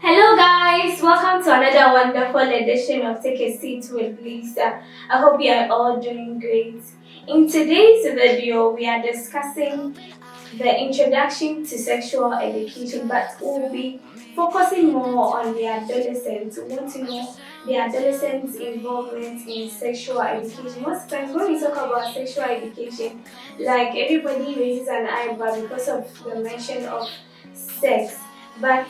Hello guys, welcome to another wonderful edition of Take a Seat with Lisa. I hope you are all doing great. In today's video, we are discussing the introduction to sexual education, but we'll be focusing more on the adolescents. We want to know the adolescents' involvement in sexual education. Most times when we talk about sexual education, like everybody raises an eyebrow because of the mention of sex. But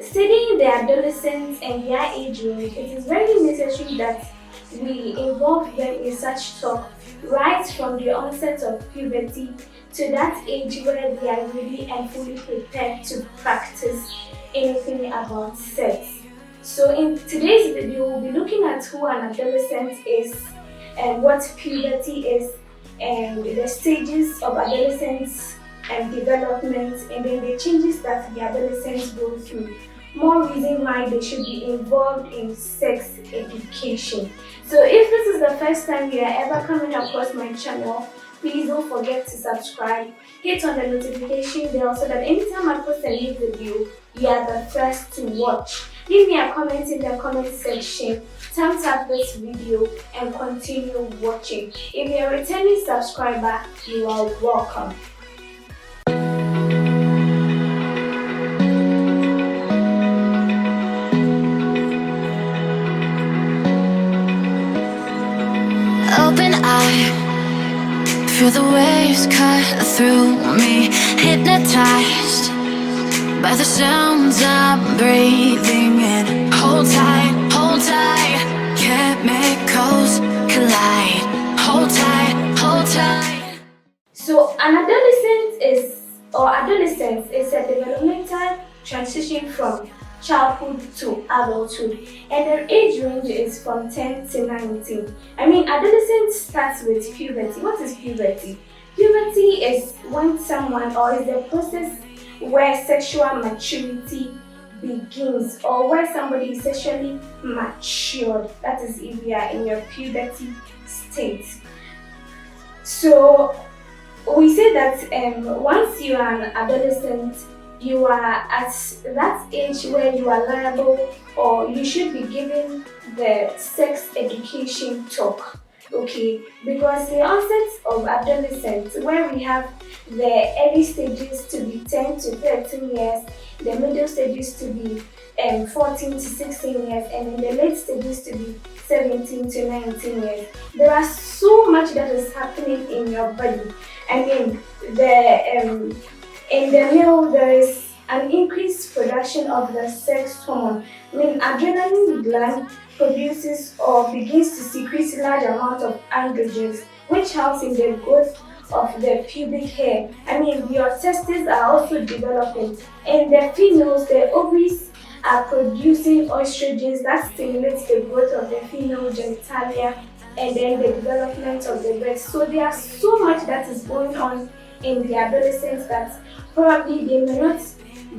studying the adolescents and their age range, it is very necessary that we involve them in such talk right from the onset of puberty to that age where they are really and fully prepared to practice anything about sex. So in today's video, we'll be looking at who an adolescent is and what puberty is and the stages of adolescence and development and then the changes that the adolescents go through. More reason why they should be involved in sex education. So if this is the first time you are ever coming across my channel, please don't forget to subscribe, hit on the notification bell so that anytime I post a new video, you are the first to watch. Leave me a comment in the comment section, thumbs up this video and continue watching. If you are a returning subscriber, you are welcome. Open eye, feel the waves cut through me, hypnotized by the sounds I'm breathing in. Hold tight, chemicals collide. Hold tight. So an adolescence is a developmental transition from childhood to adulthood, and their age range is from 10 to 19. Adolescence starts with puberty. What is puberty? Puberty is when someone, or is the process where sexual maturity begins, or where somebody is sexually matured. That is if you are in your puberty state. So we say that once you are an adolescent, you are at that age where you are liable or you should be given the sex education talk. Okay, because the onset of adolescence, where we have the early stages to be 10 to 13 years, the middle stages to be 14 to 16 years, and in the late stages to be 17 to 19 years. There are so much that is happening in your body. In the male, there is an increased production of the sex hormone. Adrenaline gland produces or begins to secrete large amounts of androgens, which helps in the growth of the pubic hair. Your testes are also developing. In the females, the ovaries are producing estrogens that stimulates the growth of the female genitalia and then the development of the breast. So there are so much that is going on in the adolescents that probably they may not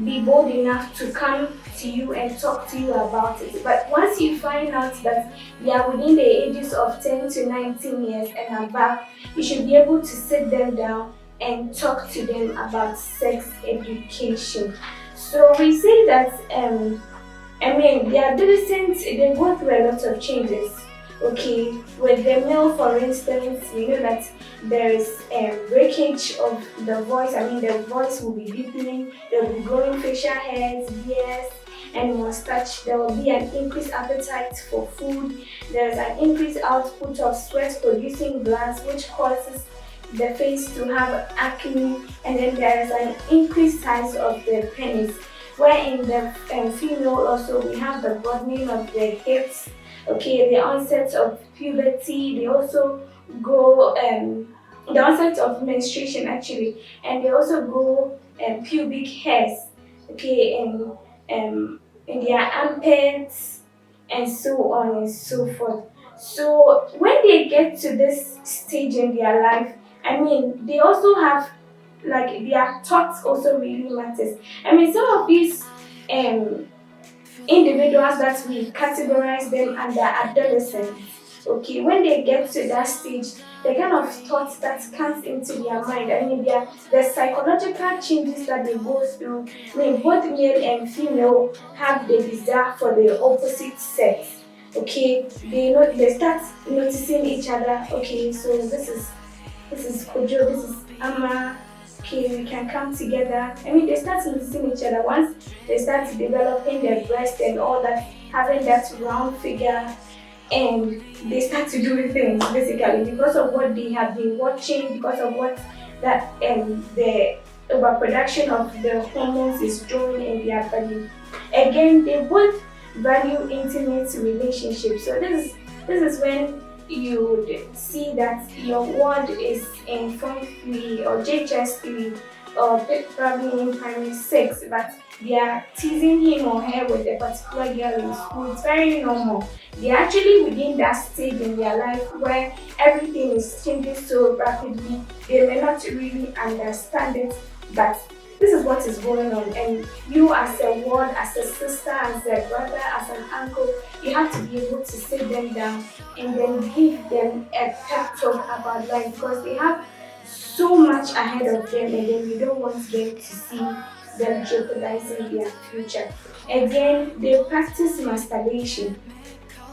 be bold enough to come to you and talk to you about it. But once you find out that they are within the ages of 10 to 19 years and above, you should be able to sit them down and talk to them about sex education. So we say that the adolescents, they go through a lot of changes. Okay, with the male, for instance, we know that there is breakage of the voice. The voice will be deepening, there will be growing facial hairs, beards, and mustache. There will be an increased appetite for food. There is an increased output of sweat-producing glands, which causes the face to have acne, and then there is an increased size of the penis. Where in the female also we have the broadening of the hips. Okay, the onset of puberty, they also go the onset of menstruation actually, and they also grow pubic hairs. Okay, in their armpits and so on and so forth. So when they get to this stage in their life, they also have, like, their thoughts also really matters. Some of these individuals that we categorize them under adolescents, Okay, when they get to that stage, the kind of thoughts that comes into their mind, I mean, the psychological changes that they go through. I mean, both male and female have the desire for the opposite sex. Okay, they start noticing each other. Okay, so this is Kojo, this is Ama. Okay, we can come together. I mean, they start noticing each other once they start developing their breast and all that, having that round figure, and they start to do things basically because of what they have been watching, because of what that the overproduction of the hormones is doing in their body. Again, they both value intimate relationships. So this is when you would see that your word is in Form 3 or JHS 3 or probably in primary 6, but they are teasing him or her with a particular girl in school. It's very normal. They're actually within that stage in their life where everything is changing so rapidly. They may not really understand it, but this is what is going on. And you, as a ward, as a sister, as a brother, as an uncle, you have to be able to sit them down and then give them a pep talk about life because they have so much ahead of them, and then you don't want them to see them jeopardizing their future. Again, they practice masturbation.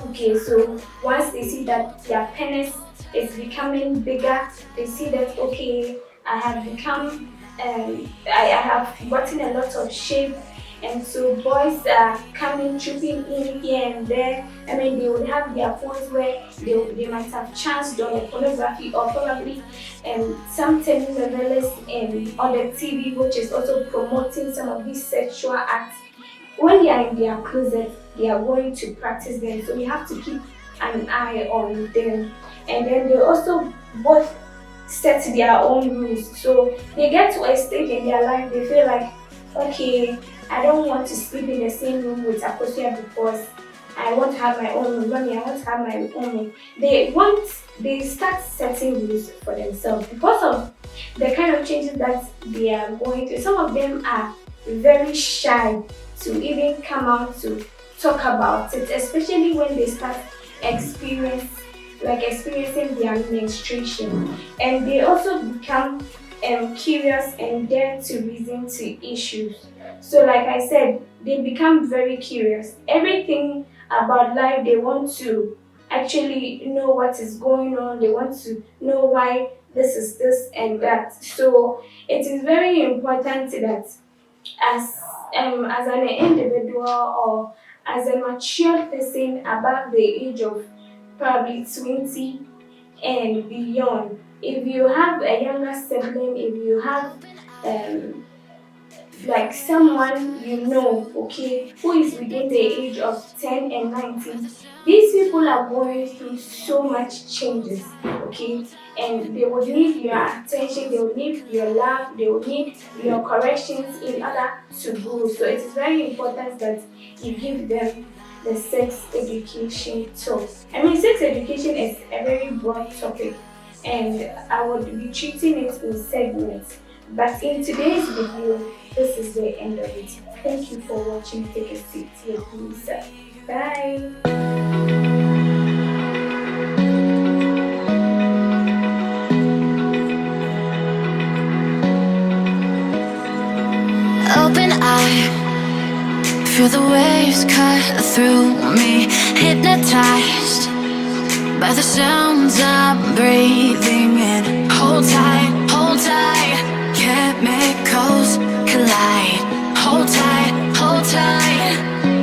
Okay, so once they see that their penis is becoming bigger, they see that okay, I have become, I have gotten a lot of shape, and so boys are coming trooping in here and there. I mean, they would have their phones where they might have chanced on a pornography or probably some telenovelas on the TV, which is also promoting some of these sexual acts. When they are in their closet, they are going to practice them. So you have to keep an eye on them. And then they also both set their own rules. So they get to a stage in their life, they feel like, okay, I don't want to sleep in the same room with Akosia because I want to have my own room. Mommy, I want to have my own room. They start setting rules for themselves because of the kind of changes that they are going through. Some of them are very shy to even come out to talk about it, especially when they start experiencing their menstruation, and they also become curious and dare to reason to issues. So, like I said, they become very curious. Everything about life, they want to actually know what is going on. They want to know why this is this and that. So, it is very important that as an individual or as a mature person above the age of probably 20 and beyond, if you have a younger sibling, if you have like someone you know, okay, who is within the age of 10 and 19, these people are going through so much changes, okay, and they will need your attention, they will need your love, they will need your corrections in order to grow. So it is very important that you give them the sex education talk. I mean, sex education is a very broad topic, and I would be treating it in segments. But in today's video, this is the end of it. Thank you for watching. Take a seat here, please. Bye. Open eye, feel the waves cut through me, hypnotized by the sounds I'm breathing in. Hold tight, chemicals collide. Hold tight,